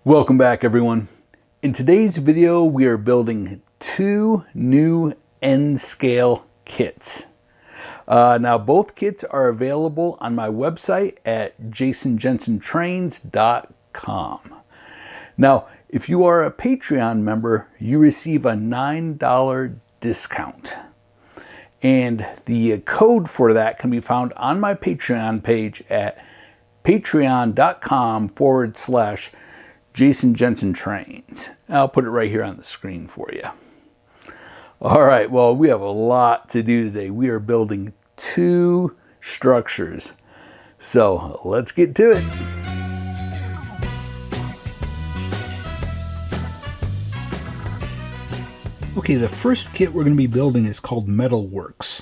Welcome back, everyone. In today's video, we are building two new N-scale kits. Now, both kits are available on my website at jasonjensentrains.com. Now, if you are a Patreon member, you receive a $9 discount. And the code for that can be found on my Patreon page at patreon.com/JasonJensenTrains. I'll put it right here on the screen for you. All right, well, we have a lot to do today. We are building two structures. So let's get to it. Okay, the first kit we're going to be building is called Metalworks.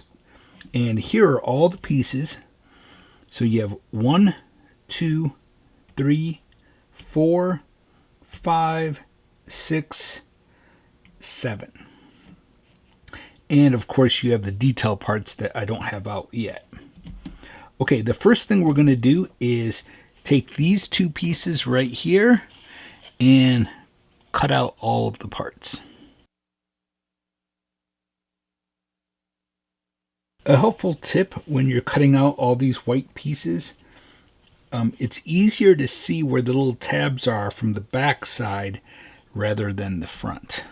And here are all the pieces. So you have 1, 2, 3, 4, 5, 6, 7. And of course you have the detail parts that I don't have out yet. Okay, the first thing we're going to do is take these two pieces right here and cut out all of the parts. A helpful tip when you're cutting out all these white pieces, it's easier to see where the little tabs are from the back side rather than the front.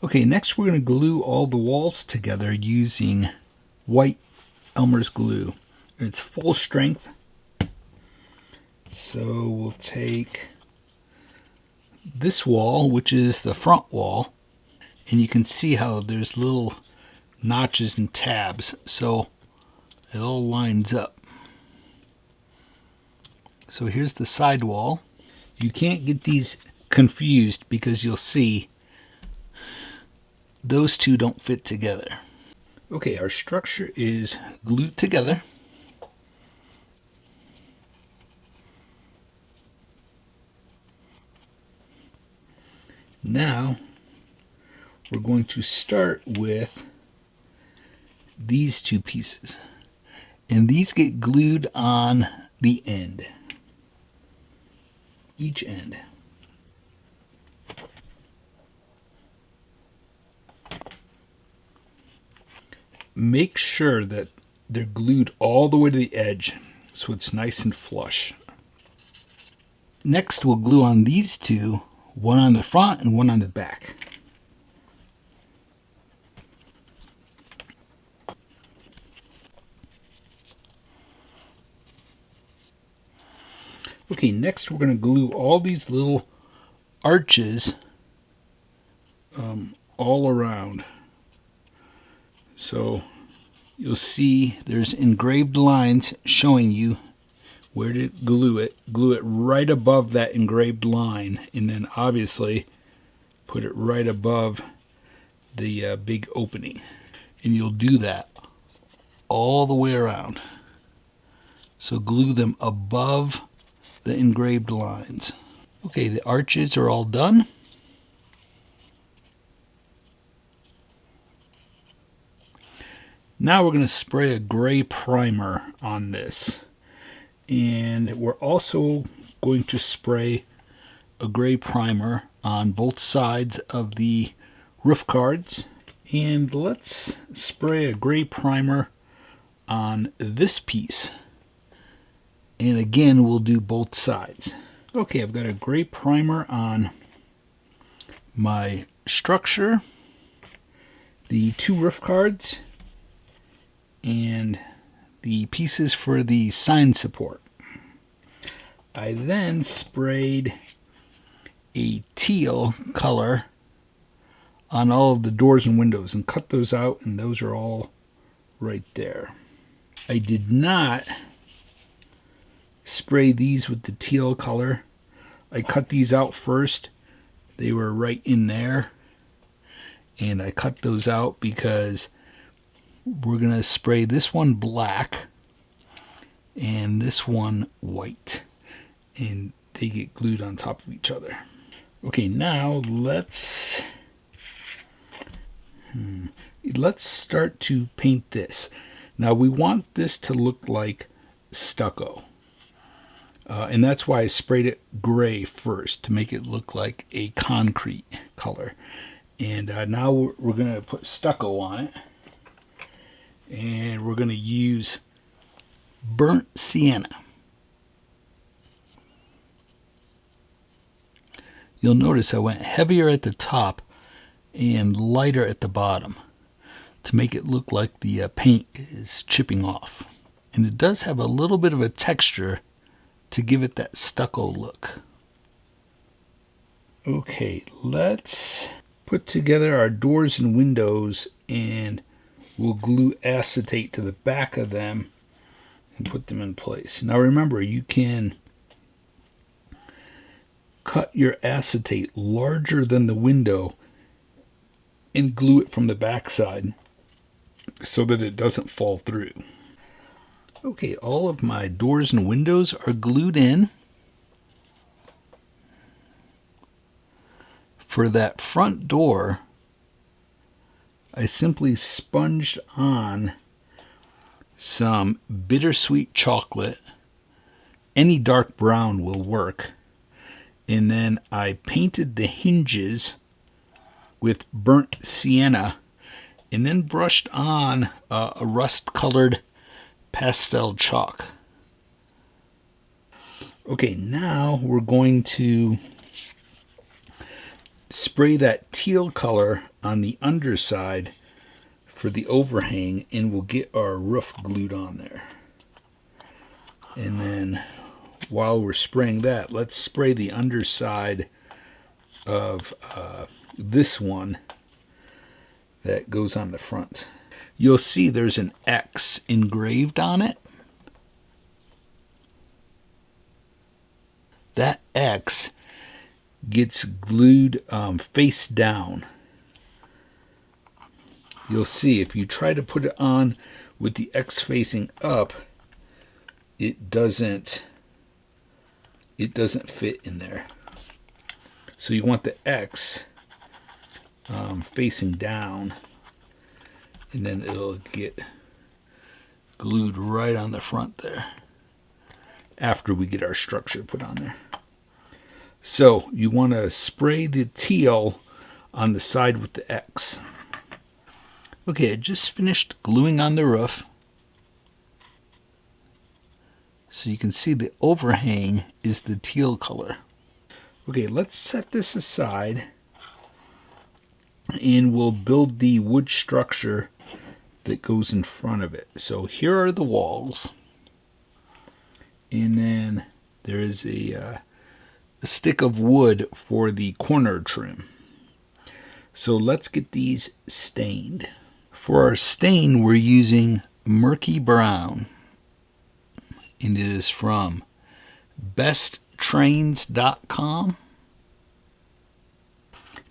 Okay, next we're going to glue all the walls together using white Elmer's glue. It's full strength. So we'll take this wall, which is the front wall, and you can see how there's little notches and tabs, so it all lines up. So here's the side wall. You can't get these confused because you'll see those two don't fit together. Okay, our structure is glued together. Now we're going to start with these two pieces, and these get glued on the end, each end. Make sure that they're glued all the way to the edge so it's nice and flush. Next, we'll glue on these two, one on the front and one on the back. Okay, next we're going to glue all these little arches all around. So you'll see there's engraved lines showing you where to glue it. Glue it right above that engraved line, and then obviously put it right above the big opening. And you'll do that all the way around. So glue them above the engraved lines. Okay, the arches are all done. Now we're going to spray a gray primer on this. And we're also going to spray a gray primer on both sides of the roof cards. And let's spray a gray primer on this piece. And again, we'll do both sides. Okay, I've got a gray primer on my structure, the two roof cards, and the pieces for the sign support. I then sprayed a teal color on all of the doors and windows and cut those out, and those are all right there. I did not spray these with the teal color. I cut these out first. They were right in there, and I cut those out because we're going to spray this one black and this one white, and they get glued on top of each other. Okay, now let's start to paint this. Now we want this to look like stucco. And that's why I sprayed it gray first, to make it look like a concrete color. And now we're going to put stucco on it. And we're going to use burnt sienna. You'll notice I went heavier at the top and lighter at the bottom to make it look like the paint is chipping off. And it does have a little bit of a texture to give it that stucco look. Okay, let's put together our doors and windows, and we'll glue acetate to the back of them and put them in place. Now remember, you can cut your acetate larger than the window and glue it from the back side so that it doesn't fall through. Okay, all of my doors and windows are glued in. For that front door, I simply sponged on some bittersweet chocolate. Any dark brown will work. And then I painted the hinges with burnt sienna, and then brushed on a rust-colored pastel chalk. Okay, now we're going to spray that teal color on the underside for the overhang, and we'll get our roof glued on there. And then while we're spraying that, let's spray the underside of this one that goes on the front. You'll see there's an X engraved on it. That X gets glued face down. You'll see if you try to put it on with the X facing up, it doesn't fit in there. So you want the X facing down, and then it'll get glued right on the front there after we get our structure put on there. So you want to spray the teal on the side with the X. Okay, I just finished gluing on the roof. So you can see the overhang is the teal color. Okay, let's set this aside, and we'll build the wood structure that goes in front of it. So here are the walls, and then there is a stick of wood for the corner trim. So let's get these stained. For our stain, we're using murky brown, and it is from besttrains.com.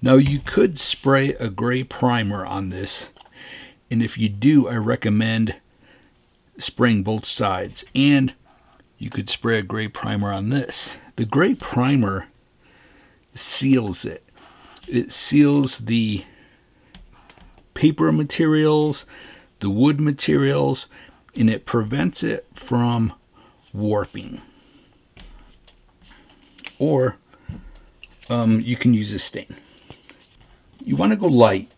Now you could spray a gray primer on this, and if you do, I recommend spraying both sides, and you could spray a gray primer on this. The gray primer seals it. It seals the paper materials, the wood materials, and it prevents it from warping. Or you can use a stain. You want to go light.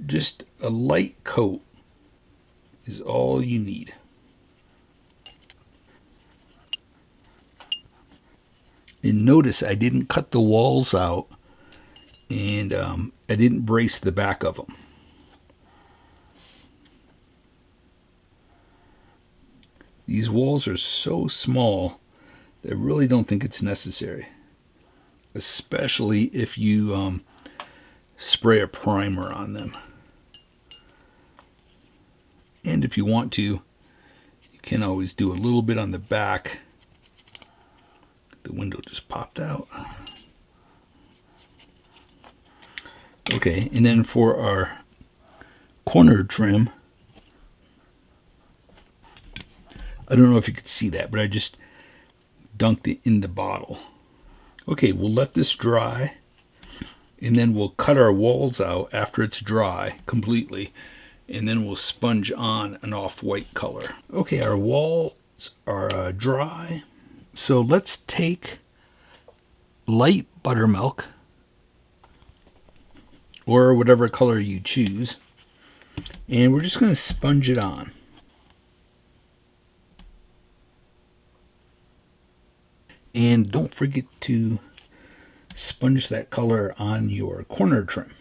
Just a light coat is all you need. And notice I didn't cut the walls out, and I didn't brace the back of them. These walls are so small that I really don't think it's necessary, especially if you spray a primer on them. And if you want to, you can always do a little bit on the back. The window just popped out. Okay, and then for our corner trim, I don't know if you could see that, but I just dunked it in the bottle. Okay, we'll let this dry, and then we'll cut our walls out after it's dry completely, and then we'll sponge on an off-white color. Okay, our walls are dry, so let's take light buttermilk, or whatever color you choose, and we're just going to sponge it on. And don't forget to sponge that color on your corner trim.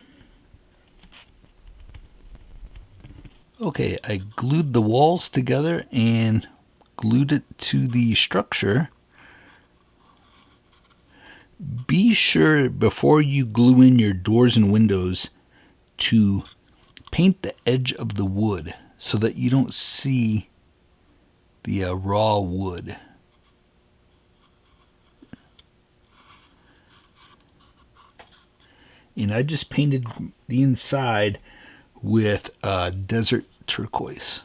Okay, I glued the walls together and glued it to the structure. Be sure before you glue in your doors and windows to paint the edge of the wood so that you don't see the raw wood. And I just painted the inside with desert turquoise.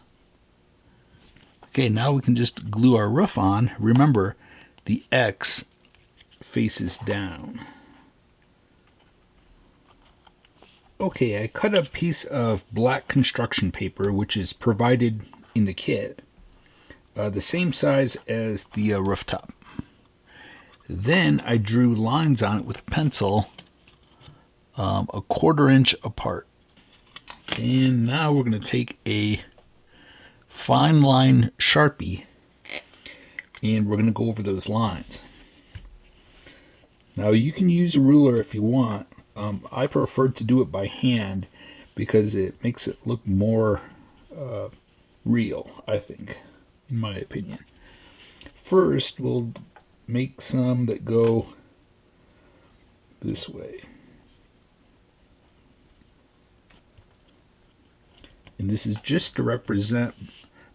Okay, now we can just glue our roof on. Remember, the X faces down. Okay, I cut a piece of black construction paper, which is provided in the kit, the same size as the rooftop. Then I drew lines on it with a pencil, a 1/4 inch apart. And now we're going to take a fine line Sharpie and we're going to go over those lines. Now you can use a ruler if you want. I prefer to do it by hand because it makes it look more real, I think, in my opinion. First, we'll make some that go this way. And this is just to represent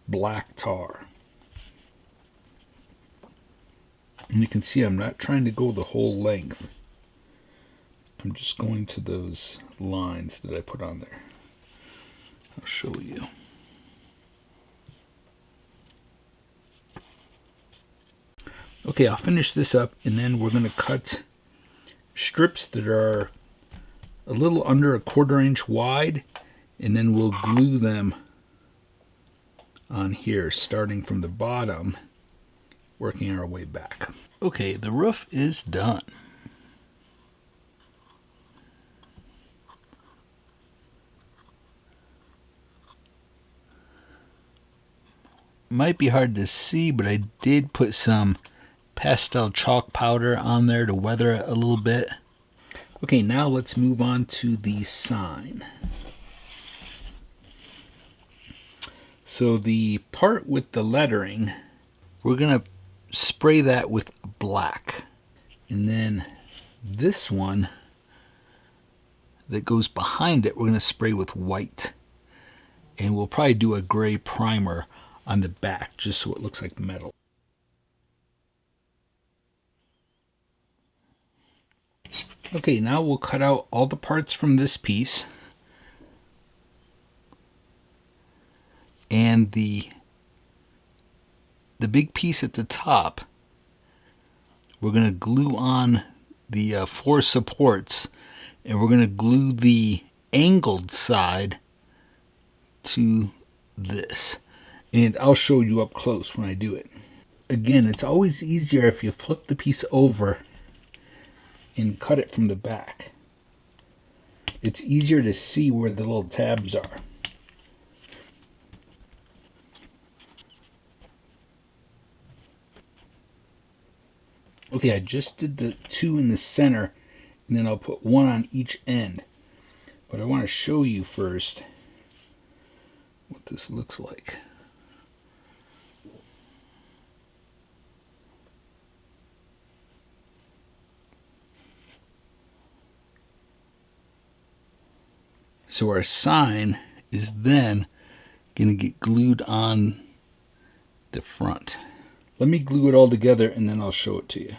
black tar. And you can see I'm not trying to go the whole length. I'm just going to those lines that I put on there. I'll show you. Okay, I'll finish this up and then we're going to cut strips that are a little under a 1/4 inch wide, and then we'll glue them on here, starting from the bottom, working our way back. Okay, the roof is done. Might be hard to see, but I did put some pastel chalk powder on there to weather it a little bit. Okay, now let's move on to the sign. So the part with the lettering, we're going to spray that with black. And then this one that goes behind it, we're going to spray with white. And we'll probably do a gray primer on the back just so it looks like metal. Okay, now we'll cut out all the parts from this piece. And the big piece at the top, we're going to glue on the 4 supports, and we're going to glue the angled side to this. And I'll show you up close when I do it. Again, it's always easier if you flip the piece over and cut it from the back. It's easier to see where the little tabs are. Okay, I just did the 2 in the center, and then I'll put 1 on each end. But I want to show you first what this looks like. So our sign is then going to get glued on the front. Let me glue it all together and then I'll show it to you.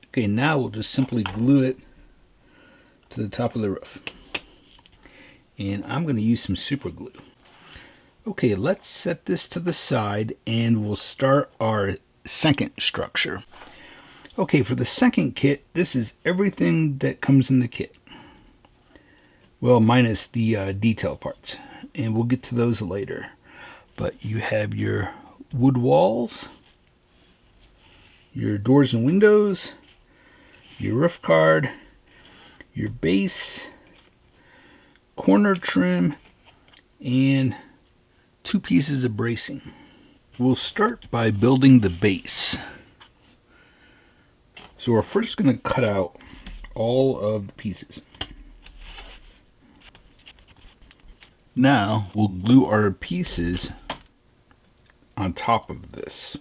Okay, now we'll just simply glue it to the top of the roof. And I'm going to use some super glue. Okay, let's set this to the side and we'll start our second structure. Okay, for the second kit, this is everything that comes in the kit. Well, minus the detail parts, and we'll get to those later. But you have your wood walls, your doors and windows, your roof card, your base, corner trim, and 2 pieces of bracing. We'll start by building the base. So we're first going to cut out all of the pieces. Now we'll glue our pieces on top of this.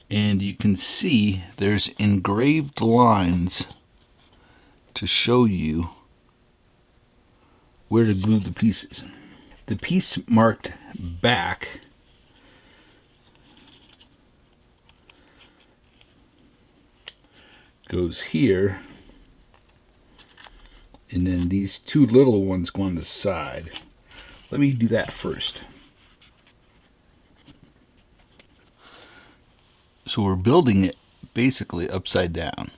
And you can see there's engraved lines to show you where to glue the pieces. The piece marked back goes here, and then these 2 little ones go on the side. Let me do that first. So we're building it basically upside down,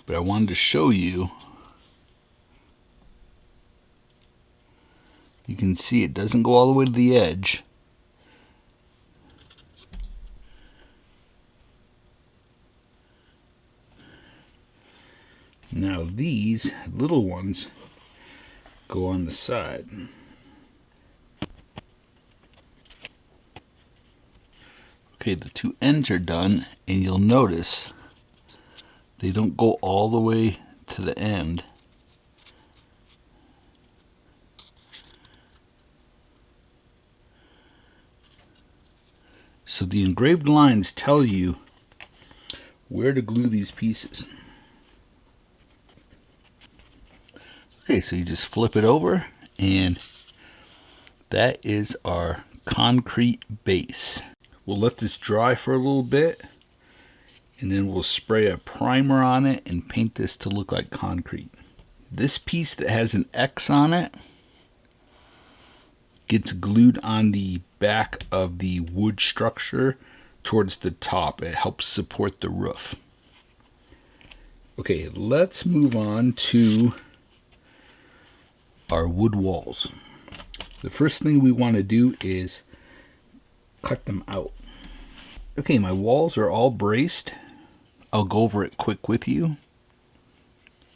but I wanted to show you. You can see it doesn't go all the way to the edge. Now these little ones go on the side. Okay, the 2 ends are done, and you'll notice they don't go all the way to the end. So the engraved lines tell you where to glue these pieces. Okay, so you just flip it over, and that is our concrete base. We'll let this dry for a little bit, and then we'll spray a primer on it and paint this to look like concrete. This piece that has an X on it gets glued on the back of the wood structure towards the top. It helps support the roof. Okay, let's move on to our wood walls. The first thing we want to do is cut them out. Okay, my walls are all braced. I'll go over it quick with you.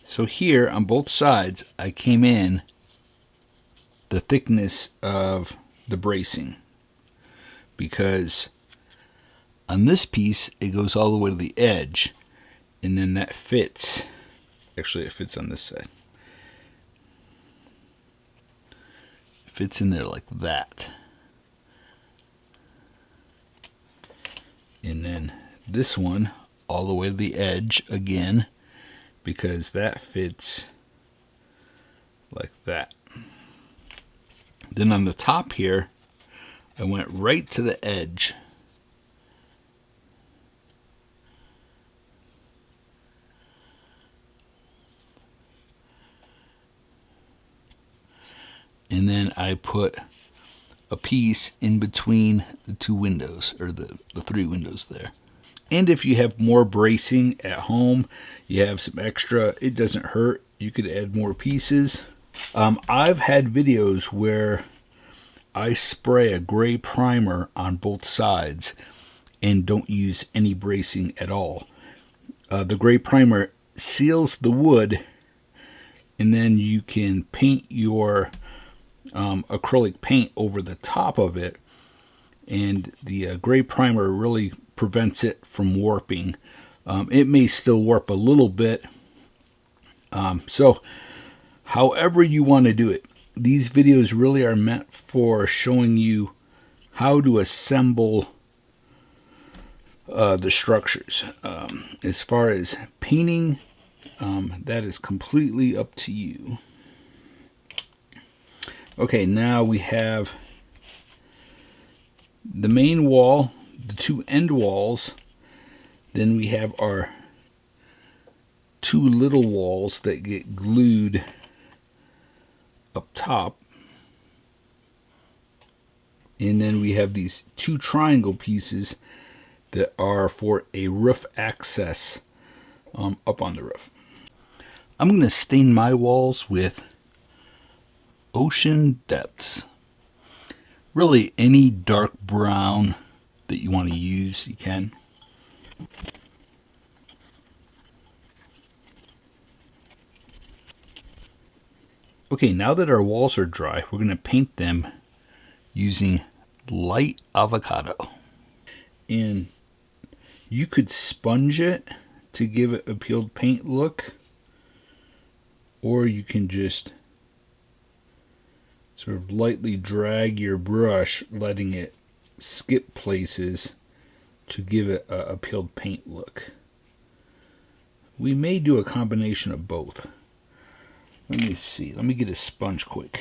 So here on both sides, I came in the thickness of the bracing, because on this piece it goes all the way to the edge, and then that fits. Actually, it fits on this side. It fits in there like that. And then this one all the way to the edge again, because that fits like that. Then on the top here, I went right to the edge. And then I put a piece in between the 2 windows, or the 3 windows there. And if you have more bracing at home, you have some extra, it doesn't hurt. You could add more pieces. I've had videos where I spray a gray primer on both sides and don't use any bracing at all. The gray primer seals the wood, and then you can paint your acrylic paint over the top of it, and the gray primer really prevents it from warping. It may still warp a little bit, so however you want to do it. These videos really are meant for showing you how to assemble the structures. As far as painting, that is completely up to you. Okay, now we have the main wall, the 2 end walls. Then we have our 2 little walls that get glued up top. And then we have these two triangle pieces that are for a roof access up on the roof. I'm going to stain my walls with Ocean Depths. Really, any dark brown that you want to use, you can. Okay, now that our walls are dry, we're going to paint them using light avocado. And you could sponge it to give it a peeled paint look, or you can just sort of lightly drag your brush, letting it skip places to give it a peeled paint look. We may do a combination of both. Let me see. Let me get a sponge quick.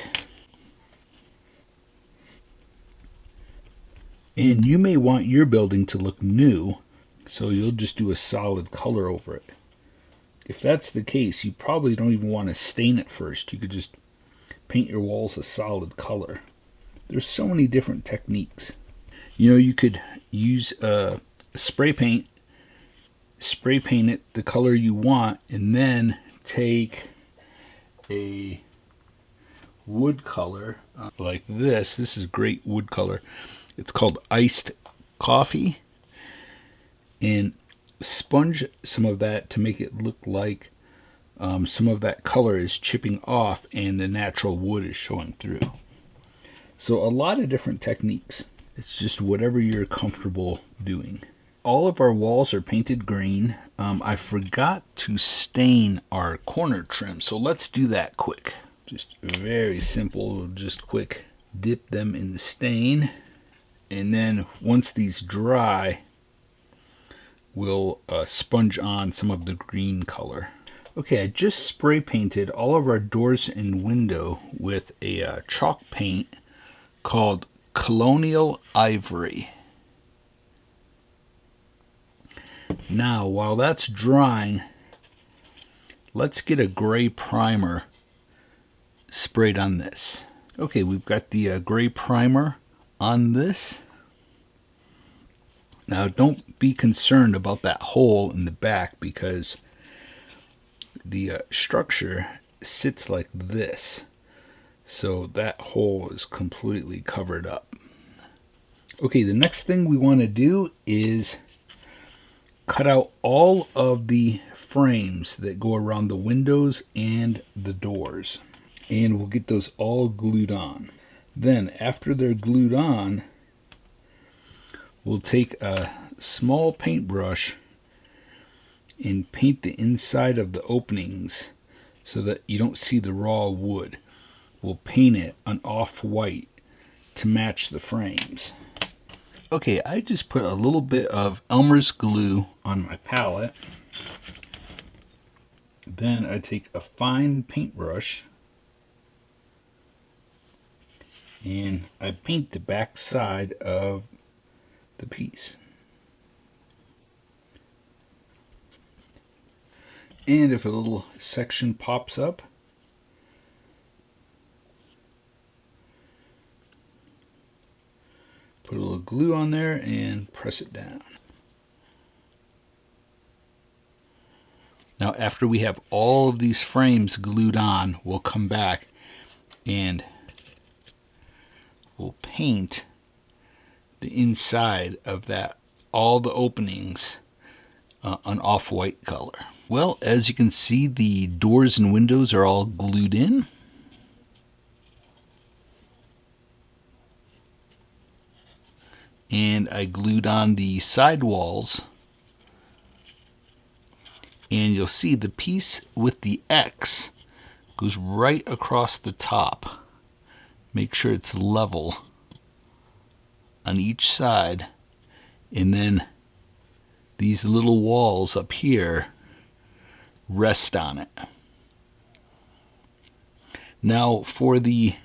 And you may want your building to look new, so you'll just do a solid color over it. If that's the case, you probably don't even want to stain it first. You could just paint your walls a solid color. There's so many different techniques. You know, you could use spray paint it the color you want, and then take a wood color like this. This is great wood color. It's called iced coffee, and sponge some of that to make it look like some of that color is chipping off and the natural wood is showing through. So a lot of different techniques. It's just whatever you're comfortable doing. All of our walls are painted green. I forgot to stain our corner trim, so let's do that quick. Just very simple, just quick dip them in the stain, and then once these dry, we'll sponge on some of the green color. Okay, I just spray painted all of our doors and window with a chalk paint called Colonial Ivory. Now, while that's drying, let's get a gray primer sprayed on this. Okay, we've got the gray primer on this. Now, don't be concerned about that hole in the back, because the structure sits like this, so that hole is completely covered up. Okay, the next thing we want to do is cut out all of the frames that go around the windows and the doors, and we'll get those all glued on. Then after they're glued on, we'll take a small paintbrush and paint the inside of the openings so that you don't see the raw wood. We'll paint it an off-white to match the frames. Okay, I just put a little bit of Elmer's glue on my palette. Then I take a fine paintbrush and I paint the back side of the piece. And if a little section pops up, put a little glue on there and press it down. Now, after we have all of these frames glued on, we'll come back and we'll paint the inside of that, all the openings, an off-white color. Well, as you can see, the doors and windows are all glued in. And I glued on the side walls. And you'll see the piece with the X goes right across the top. Make sure it's level on each side. And then these little walls up here rest on it. Now, for the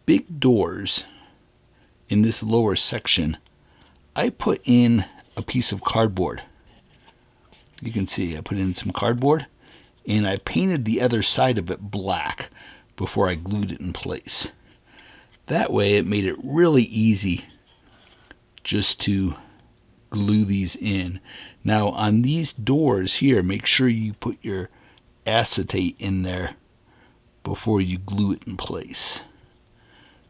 big doors in this lower section, I put in a piece of cardboard. You can see I put in some cardboard, and I painted the other side of it black before I glued it in place. That way it made it really easy just to glue these in. Now on these doors here, make sure you put your acetate in there before you glue it in place.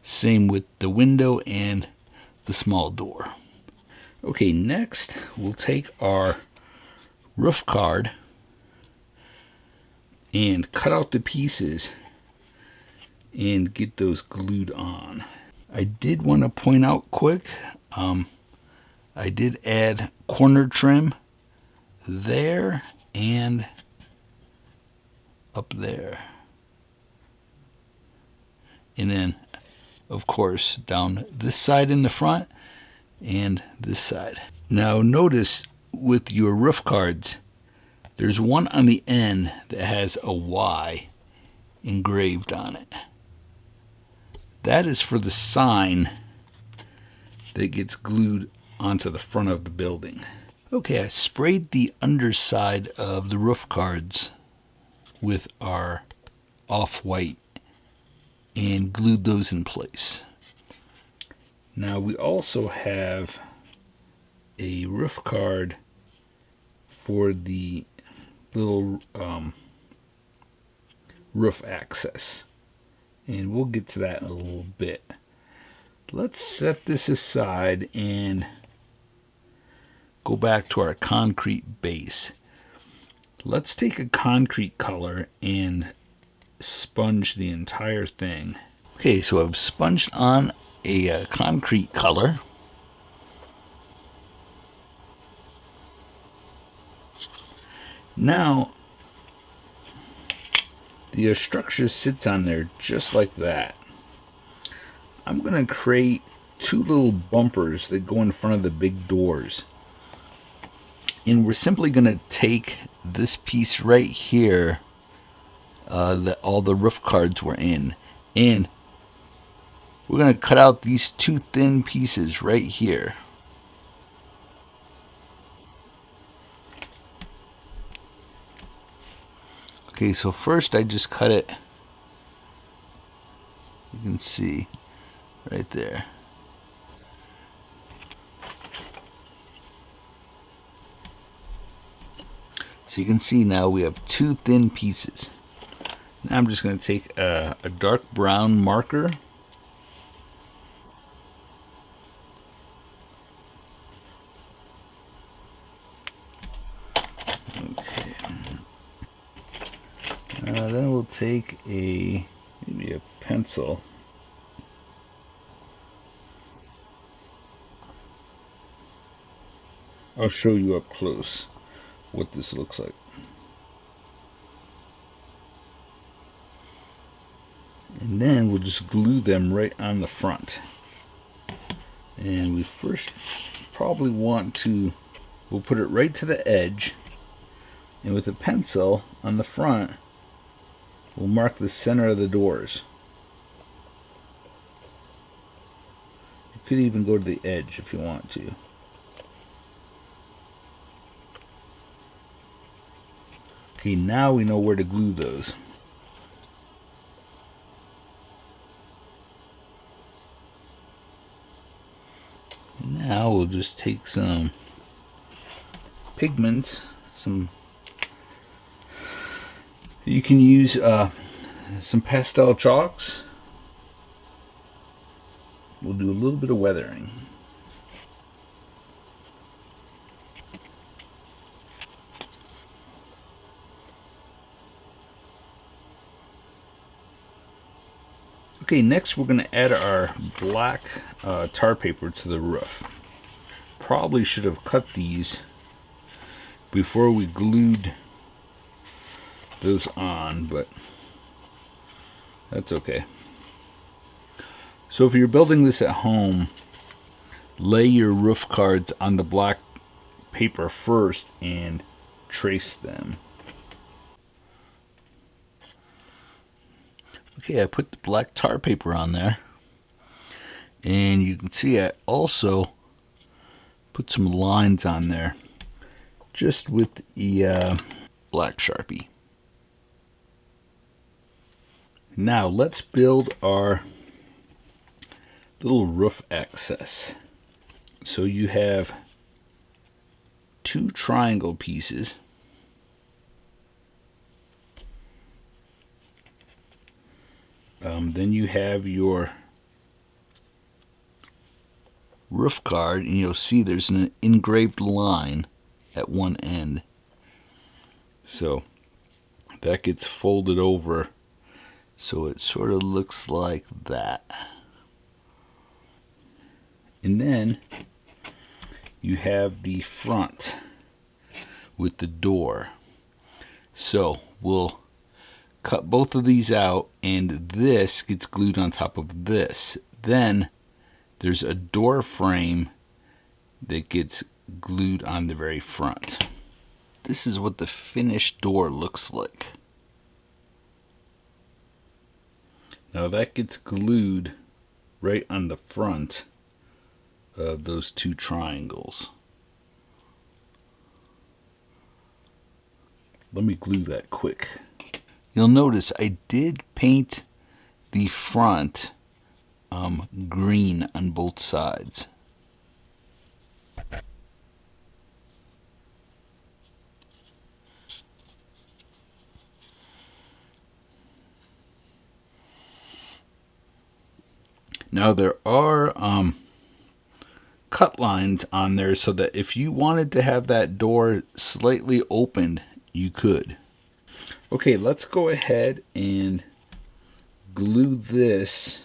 Same with the window and the small door. Okay, next we'll take our roof card and cut out the pieces and get those glued on. I did want to point out quick, I did add corner trim there and up there. And then, of course, down this side in the front and this side. Now notice with your roof cards, there's one on the end that has a Y engraved on it. That is for the sign that gets glued onto the front of the building. Okay, I sprayed the underside of the roof cards with our off-white and glued those in place. Now we also have a roof card for the little roof access, and we'll get to that in a little bit. Let's set this aside and go back to our concrete base. Let's take a concrete color and sponge the entire thing. Okay, so I've sponged on a concrete color. Now the structure sits on there just like that. I'm going to create two little bumpers that go in front of the big doors. And we're simply going to take this piece right here that all the roof cards were in, and we're going to cut out these two thin pieces right here. Okay, so first I just cut it, you can see right there. So you can see now we have two thin pieces. Now I'm just going to take a dark brown marker okay. Then we'll take maybe a pencil. I'll show you up close what this looks like. And then we'll just glue them right on the front. And we first probably we'll put it right to the edge, and with a pencil on the front we'll mark the center of the doors. You could even go to the edge if you want to. Okay, now we know where to glue those. Now we'll just take some pigments, you can use some pastel chalks. We'll do a little bit of weathering. Okay, next we're going to add our black tar paper to the roof. Probably should have cut these before we glued those on, but that's okay. So if you're building this at home, lay your roof cards on the black paper first and trace them. Okay, I put the black tar paper on there, and you can see I also put some lines on there just with the black Sharpie. Now let's build our little roof access. So you have two triangle pieces. Then you have your roof guard, and you'll see there's an engraved line at one end. So that gets folded over so it sort of looks like that. And then you have the front with the door. So we'll cut both of these out, and this gets glued on top of this. Then there's a door frame that gets glued on the very front. This is what the finished door looks like. Now that gets glued right on the front of those two triangles. Let me glue that quick. You'll notice I did paint the front green on both sides. Now there are cut lines on there so that if you wanted to have that door slightly opened, you could. Okay, let's go ahead and glue this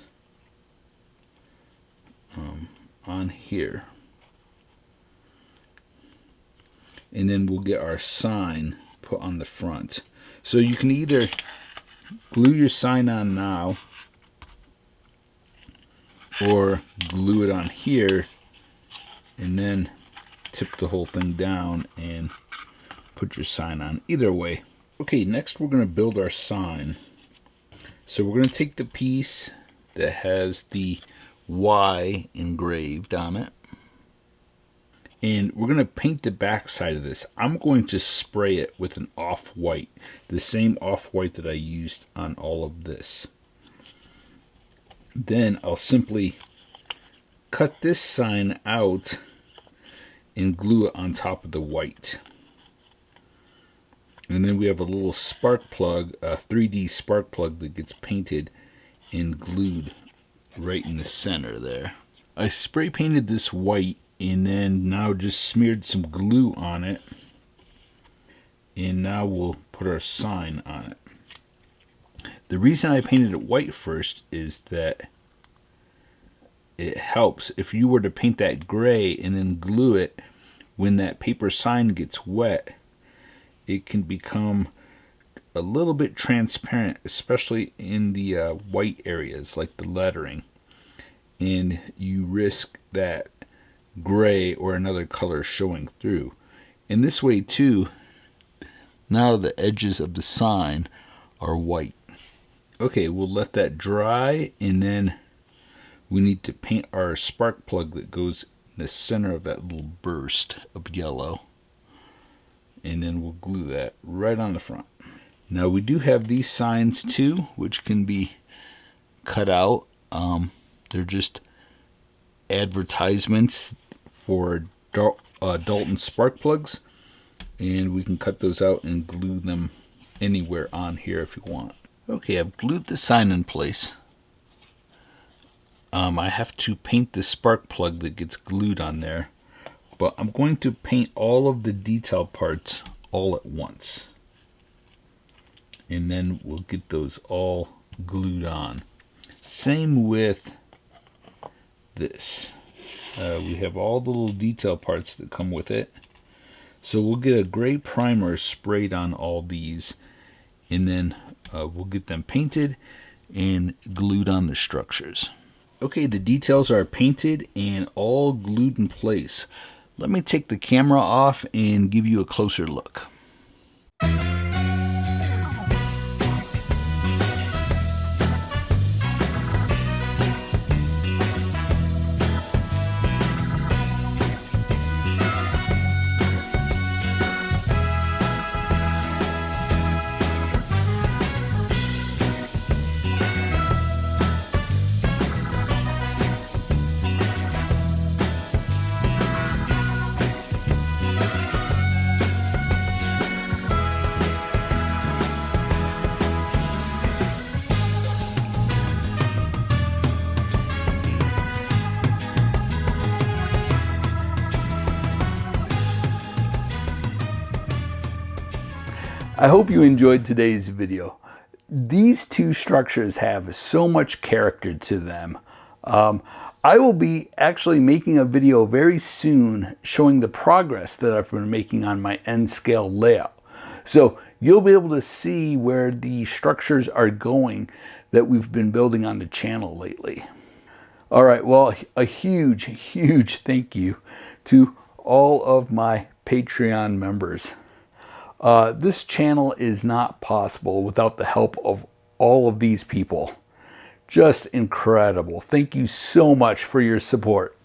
on here. And then we'll get our sign put on the front. So you can either glue your sign on now, or glue it on here and then tip the whole thing down and put your sign on. Either way. Okay, next we're going to build our sign. So we're going to take the piece that has the Y engraved on it, and we're going to paint the back side of this. I'm going to spray it with an off-white, the same off-white that I used on all of this. Then I'll simply cut this sign out and glue it on top of the white. And then we have a little spark plug, a 3D spark plug that gets painted and glued right in the center there. I spray painted this white and then now just smeared some glue on it. And now we'll put our sign on it. The reason I painted it white first is that it helps if you were to paint that gray and then glue it. When that paper sign gets wet, it can become a little bit transparent, especially in the white areas like the lettering, and you risk that gray or another color showing through. And this way too, now the edges of the sign are white. Okay, we'll let that dry, and then we need to paint our spark plug that goes in the center of that little burst of yellow. And then we'll glue that right on the front. Now we do have these signs too, which can be cut out. They're just advertisements for Dalton spark plugs, and we can cut those out and glue them anywhere on here if you want. Okay, I've glued the sign in place. I have to paint the spark plug that gets glued on there, but I'm going to paint all of the detail parts all at once, and then we'll get those all glued on. Same with this. We have all the little detail parts that come with it, so we'll get a gray primer sprayed on all these, and then we'll get them painted and glued on the structures. Okay, the details are painted and all glued in place. Let me take the camera off and give you a closer look. I hope you enjoyed today's video. These two structures have so much character to them. I will be actually making a video very soon showing the progress that I've been making on my N scale layout. So you'll be able to see where the structures are going that we've been building on the channel lately. All right, well, a huge thank you to all of my Patreon members. This channel is not possible without the help of all of these people. Just incredible. Thank you so much for your support.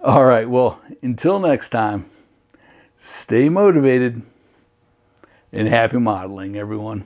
All right, well, until next time, stay motivated and happy modeling, everyone.